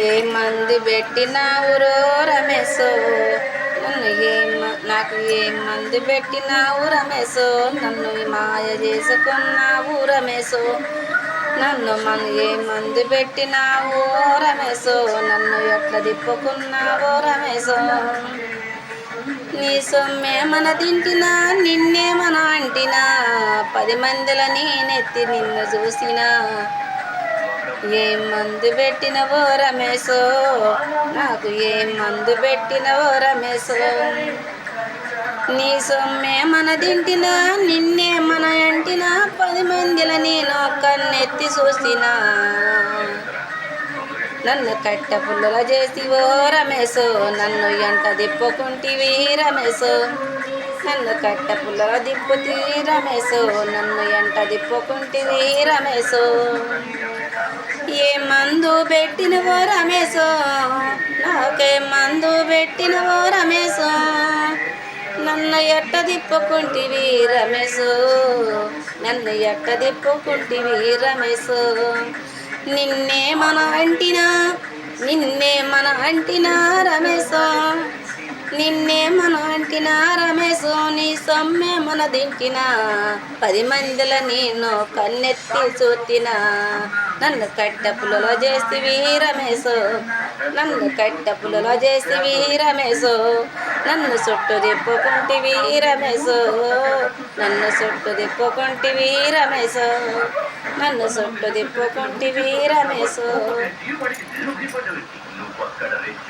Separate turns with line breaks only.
ఏ మందు పెట్టినావురో రమేశో నాకు ఏ మందు పెట్టినావు రమేశో నన్ను మాయ చేసుకున్నావు రమేశో ఏ మందు పెట్టినావు రమేశో నన్ను ఎట్లా తిప్పుకున్నావో రమేశో నీ సొమ్మేమన తింటినా నిన్నేమన అంటినా 10 మందిల నేనెత్తి నిన్ను చూసినా ఏం మందు పెట్టినవో రమేశో నాకు ఏం మందు పెట్టినవో రమేశో నీ సొమ్మేమన తింటినా నిన్నేమన అంటినా 10 మందిల నేను కన్నెత్తి చూసినా నన్ను కట్ట పుల్లల చేసివో రమేశో నన్ను ఎంట తిప్పుకుంటివి రమేశో నన్ను కట్ట పుల్లల దిప్పుతి రమేశో నన్ను ఎంట తిప్పుకుంటివి రమేశో ఏ మందు పెట్టినవో రమేశో నాకే మందు పెట్టినవో రమేశో నన్ను ఎట్ట తిప్పుకుంటివి రమేశో నన్ను ఎట్ట తిప్పుకుంటివి రమేశో నిన్నే మన అంటినా రమేశో నిన్నే మన అంటినా రమేశో నీ సొమ్మే మన దింటినా 10 మందిల నేను కన్నెత్తి చూతినా నన్ను కట్ట పుల్లలో చేసివి రమేశో నన్ను కట్ట పుల్లలో చేసివి రమేశో నన్ను చుట్టూ తిప్పుకుంటివి రమేశో నన్ను చుట్టూ తిప్పుకుంటివి రమేశో నన్ను చుట్టూ తిప్పుకుంటివి రమేశో